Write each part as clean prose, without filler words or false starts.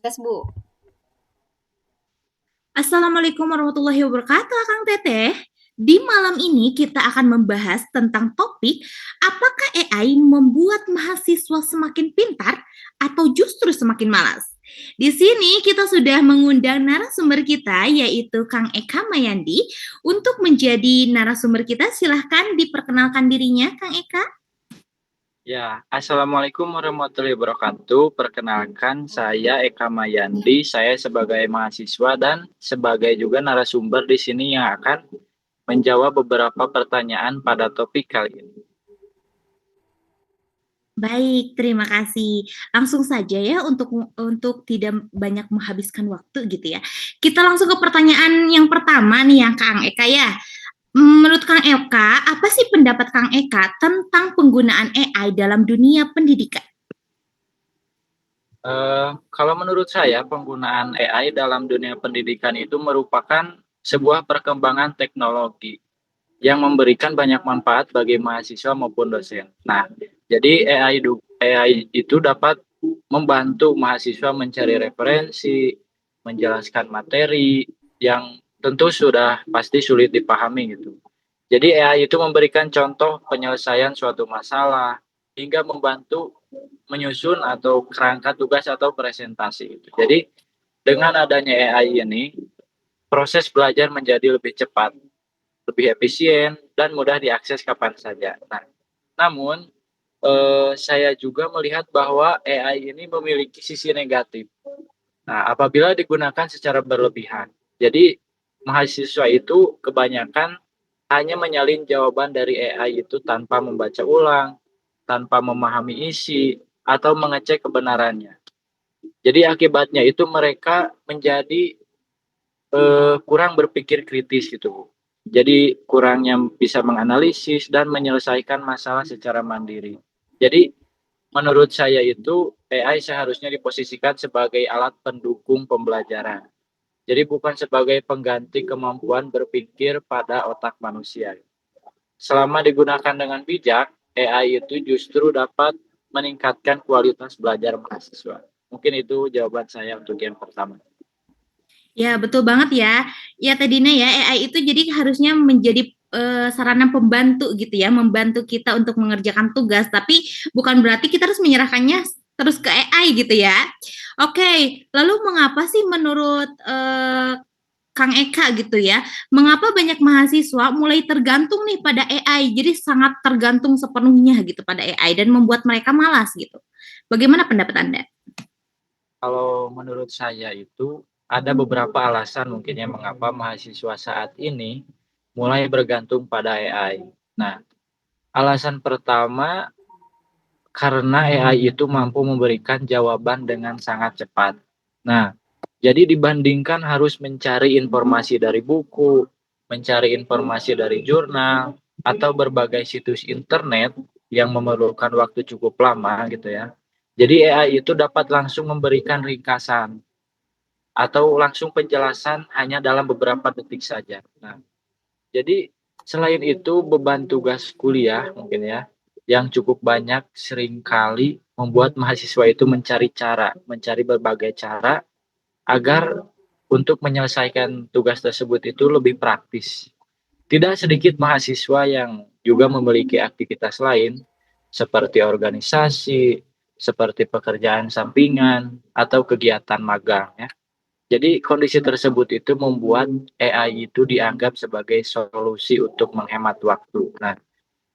Tes, Bu. Assalamualaikum warahmatullahi wabarakatuh, Kang Teteh. Di malam ini kita akan membahas tentang topik apakah AI membuat mahasiswa semakin pintar atau justru semakin malas. Di sini kita sudah mengundang narasumber kita yaitu Kang Eka Mayandi untuk menjadi narasumber kita. Silahkan diperkenalkan dirinya, Kang Eka. Ya, Assalamualaikum warahmatullahi wabarakatuh. Perkenalkan, saya Eka Mayandi. Saya sebagai mahasiswa dan sebagai juga narasumber di sini yang akan menjawab beberapa pertanyaan pada topik kali ini. Baik, terima kasih. Langsung saja ya untuk tidak banyak menghabiskan waktu gitu ya. Kita langsung ke pertanyaan yang pertama nih yang Kang Eka ya. Menurut Kang Eka, apa sih pendapat Kang Eka tentang penggunaan AI dalam dunia pendidikan? Kalau menurut saya, penggunaan AI dalam dunia pendidikan itu merupakan sebuah perkembangan teknologi yang memberikan banyak manfaat bagi mahasiswa maupun dosen. Nah, jadi AI itu dapat membantu mahasiswa mencari referensi, menjelaskan materi yang tentu sudah pasti sulit dipahami gitu. Jadi AI itu memberikan contoh penyelesaian suatu masalah hingga membantu menyusun atau kerangka tugas atau presentasi gitu. Jadi dengan adanya AI ini, proses belajar menjadi lebih cepat, lebih efisien, dan mudah diakses kapan saja. Nah, namun saya juga melihat bahwa AI ini memiliki sisi negatif. Nah, apabila digunakan secara berlebihan. Jadi, mahasiswa itu kebanyakan hanya menyalin jawaban dari AI itu tanpa membaca ulang, tanpa memahami isi, atau mengecek kebenarannya. Jadi akibatnya itu mereka menjadi kurang berpikir kritis gitu. Jadi kurangnya bisa menganalisis dan menyelesaikan masalah secara mandiri. Jadi menurut saya itu AI seharusnya diposisikan sebagai alat pendukung pembelajaran. Jadi bukan sebagai pengganti kemampuan berpikir pada otak manusia. Selama digunakan dengan bijak, AI itu justru dapat meningkatkan kualitas belajar mahasiswa. Mungkin itu jawaban saya untuk yang pertama. Ya, betul banget ya. Ya, tadinya ya AI itu jadi harusnya menjadi sarana pembantu gitu ya, membantu kita untuk mengerjakan tugas, tapi bukan berarti kita harus menyerahkannya terus ke AI gitu ya. Oke, lalu mengapa sih menurut Kang Eka gitu ya, mengapa banyak mahasiswa mulai tergantung nih pada AI, jadi sangat tergantung sepenuhnya gitu pada AI dan membuat mereka malas gitu. Bagaimana pendapat Anda? Kalau menurut saya itu ada beberapa alasan mungkin ya mengapa mahasiswa saat ini mulai bergantung pada AI. Nah, alasan pertama karena AI itu mampu memberikan jawaban dengan sangat cepat. Nah, jadi dibandingkan harus mencari informasi dari buku, mencari informasi dari jurnal, atau berbagai situs internet yang memerlukan waktu cukup lama gitu ya. Jadi AI itu dapat langsung memberikan ringkasan atau langsung penjelasan hanya dalam beberapa detik saja. Nah, jadi selain itu beban tugas kuliah mungkin ya yang cukup banyak seringkali membuat mahasiswa itu mencari berbagai cara agar untuk menyelesaikan tugas tersebut itu lebih praktis. Tidak sedikit mahasiswa yang juga memiliki aktivitas lain seperti organisasi, seperti pekerjaan sampingan atau kegiatan magang ya. Jadi kondisi tersebut itu membuat AI itu dianggap sebagai solusi untuk menghemat waktu. Nah,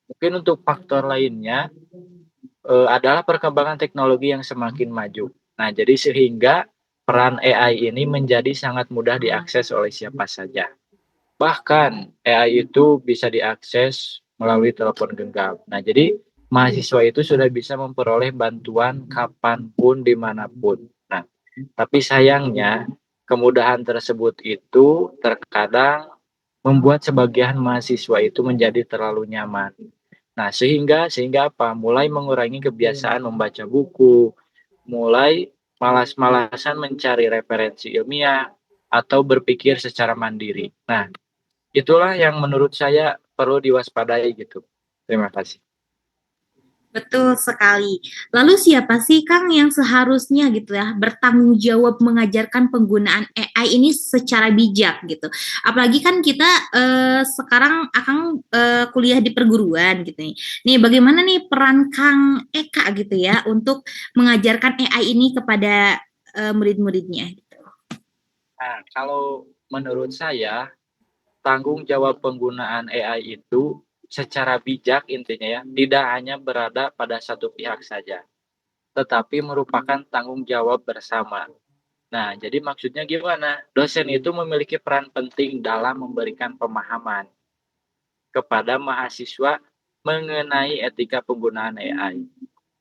mungkin untuk faktor lainnya adalah perkembangan teknologi yang semakin maju. Nah, jadi sehingga peran AI ini menjadi sangat mudah diakses oleh siapa saja. Bahkan AI itu bisa diakses melalui telepon genggam. Nah, jadi mahasiswa itu sudah bisa memperoleh bantuan kapanpun, dimanapun. Nah, tapi sayangnya kemudahan tersebut itu terkadang membuat sebagian mahasiswa itu menjadi terlalu nyaman. Nah, sehingga apa? Mulai mengurangi kebiasaan membaca buku, mulai malas-malasan mencari referensi ilmiah atau berpikir secara mandiri. Nah, itulah yang menurut saya perlu diwaspadai gitu. Terima kasih. Betul sekali. Lalu siapa sih Kang yang seharusnya gitu ya bertanggung jawab mengajarkan penggunaan AI ini secara bijak gitu. Apalagi kan kita sekarang akan kuliah di perguruan gitu nih. Nih bagaimana nih peran Kang Eka gitu ya untuk mengajarkan AI ini kepada murid-muridnya? Nah, kalau menurut saya, tanggung jawab penggunaan AI itu secara bijak intinya ya, tidak hanya berada pada satu pihak saja, tetapi merupakan tanggung jawab bersama. Nah, jadi maksudnya gimana? Dosen itu memiliki peran penting dalam memberikan pemahaman kepada mahasiswa mengenai etika penggunaan AI.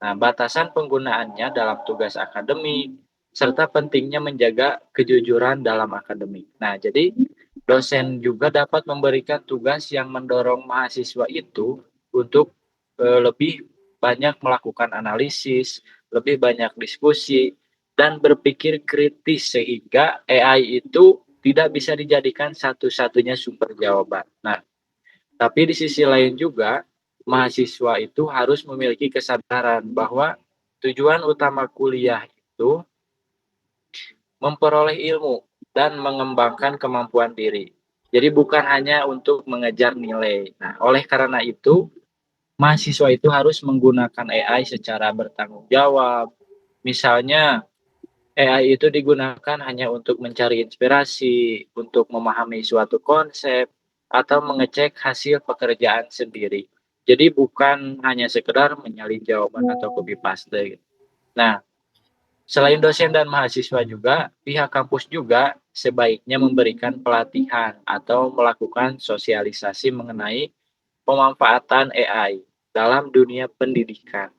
Nah, batasan penggunaannya dalam tugas akademik, serta pentingnya menjaga kejujuran dalam akademik. Nah, jadi dosen juga dapat memberikan tugas yang mendorong mahasiswa itu untuk lebih banyak melakukan analisis, lebih banyak diskusi, dan berpikir kritis sehingga AI itu tidak bisa dijadikan satu-satunya sumber jawaban. Nah, tapi di sisi lain juga, mahasiswa itu harus memiliki kesadaran bahwa tujuan utama kuliah itu memperoleh ilmu dan mengembangkan kemampuan diri. Jadi bukan hanya untuk mengejar nilai. Nah, oleh karena itu, mahasiswa itu harus menggunakan AI secara bertanggung jawab. Misalnya, AI itu digunakan hanya untuk mencari inspirasi, untuk memahami suatu konsep, atau mengecek hasil pekerjaan sendiri. Jadi bukan hanya sekedar menyalin jawaban atau copy paste. Nah, selain dosen dan mahasiswa juga, pihak kampus juga sebaiknya memberikan pelatihan atau melakukan sosialisasi mengenai pemanfaatan AI dalam dunia pendidikan.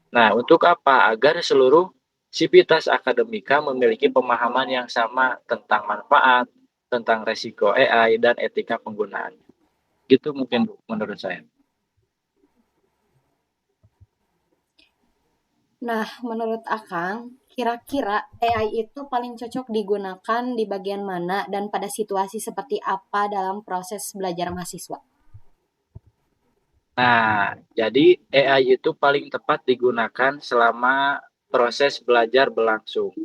Nah, untuk apa? Agar seluruh sivitas akademika memiliki pemahaman yang sama tentang manfaat, tentang resiko AI, dan etika penggunaan. Gitu mungkin Bu, menurut saya. Nah, menurut Akang, kira-kira AI itu paling cocok digunakan di bagian mana dan pada situasi seperti apa dalam proses belajar mahasiswa? Nah, jadi AI itu paling tepat digunakan selama proses belajar berlangsung.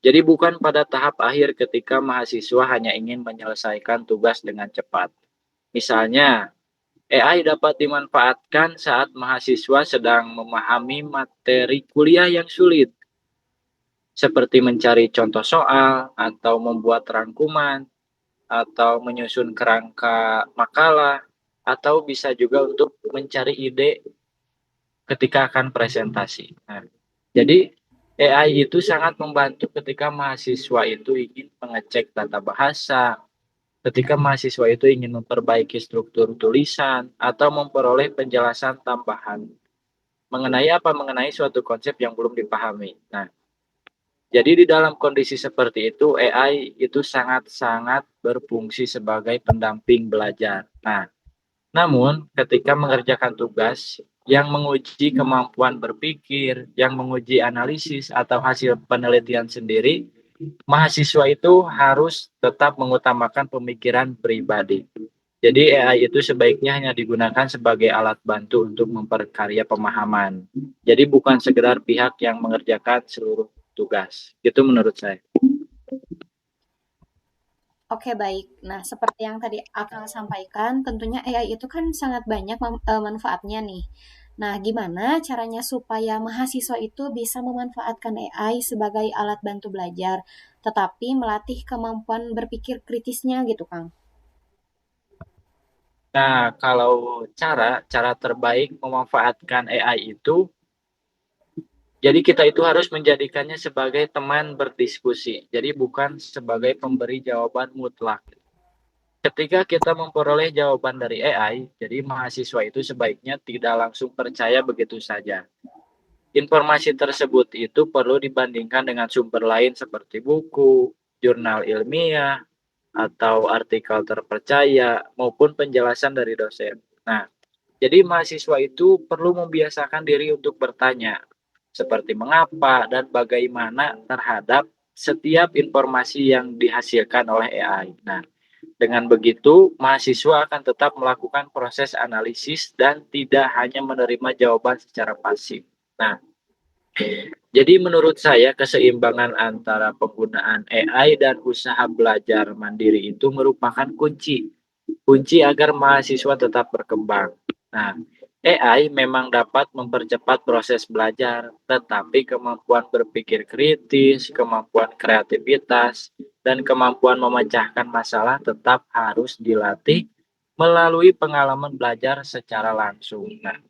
Jadi bukan pada tahap akhir ketika mahasiswa hanya ingin menyelesaikan tugas dengan cepat. Misalnya, AI dapat dimanfaatkan saat mahasiswa sedang memahami materi kuliah yang sulit, seperti mencari contoh soal, atau membuat rangkuman, atau menyusun kerangka makalah, atau bisa juga untuk mencari ide ketika akan presentasi. Nah, jadi AI itu sangat membantu ketika mahasiswa itu ingin mengecek tata bahasa, ketika mahasiswa itu ingin memperbaiki struktur tulisan, atau memperoleh penjelasan tambahan mengenai apa? Mengenai suatu konsep yang belum dipahami. Nah, jadi di dalam kondisi seperti itu, AI itu sangat-sangat berfungsi sebagai pendamping belajar. Nah, namun ketika mengerjakan tugas yang menguji kemampuan berpikir, yang menguji analisis atau hasil penelitian sendiri, mahasiswa itu harus tetap mengutamakan pemikiran pribadi. Jadi AI itu sebaiknya hanya digunakan sebagai alat bantu untuk memperkarya pemahaman. Jadi bukan sekedar pihak yang mengerjakan seluruh tugas. Itu menurut saya. Oke, baik. Nah, seperti yang tadi Akang sampaikan, tentunya AI itu kan sangat banyak manfaatnya nih. Nah, gimana caranya supaya mahasiswa itu bisa memanfaatkan AI sebagai alat bantu belajar, tetapi melatih kemampuan berpikir kritisnya gitu, Kang? Nah, kalau cara terbaik memanfaatkan AI itu, jadi kita itu harus menjadikannya sebagai teman berdiskusi. Jadi bukan sebagai pemberi jawaban mutlak. Ketika kita memperoleh jawaban dari AI, jadi mahasiswa itu sebaiknya tidak langsung percaya begitu saja. Informasi tersebut itu perlu dibandingkan dengan sumber lain seperti buku, jurnal ilmiah, atau artikel terpercaya, maupun penjelasan dari dosen. Nah, jadi mahasiswa itu perlu membiasakan diri untuk bertanya, seperti mengapa dan bagaimana terhadap setiap informasi yang dihasilkan oleh AI. Nah, Dengan begitu, mahasiswa akan tetap melakukan proses analisis dan tidak hanya menerima jawaban secara pasif. Nah, jadi menurut saya keseimbangan antara penggunaan AI dan usaha belajar mandiri itu merupakan kunci agar mahasiswa tetap berkembang. Nah, AI memang dapat mempercepat proses belajar, tetapi kemampuan berpikir kritis, kemampuan kreativitas, dan kemampuan memecahkan masalah tetap harus dilatih melalui pengalaman belajar secara langsung. Nah,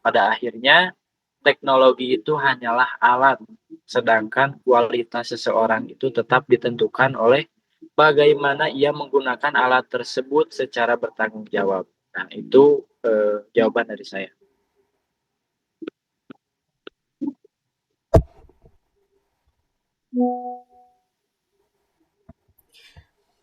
pada akhirnya teknologi itu hanyalah alat, sedangkan kualitas seseorang itu tetap ditentukan oleh bagaimana ia menggunakan alat tersebut secara bertanggung jawab. Nah, itu jawaban dari saya.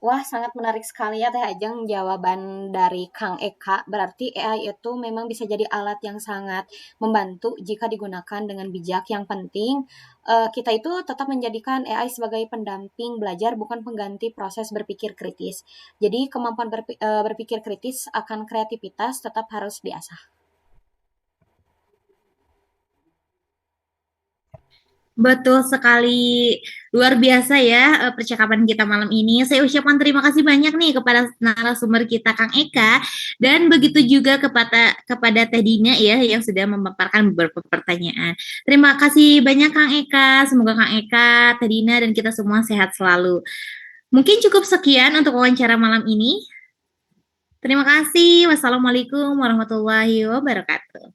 Wah, sangat menarik sekali ya Teh Ajeng jawaban dari Kang Eka. Berarti AI itu memang bisa jadi alat yang sangat membantu jika digunakan dengan bijak. Yang penting kita itu tetap menjadikan AI sebagai pendamping belajar, bukan pengganti proses berpikir kritis. Jadi kemampuan berpikir kritis akan kreativitas tetap harus diasah. Betul sekali, luar biasa ya percakapan kita malam ini. Saya ucapkan terima kasih banyak nih kepada narasumber kita Kang Eka dan begitu juga kepada Teh Dina ya yang sudah memaparkan beberapa pertanyaan. Terima kasih banyak Kang Eka. Semoga Kang Eka, Teh Dina dan kita semua sehat selalu. Mungkin cukup sekian untuk wawancara malam ini. Terima kasih. Wassalamualaikum warahmatullahi wabarakatuh.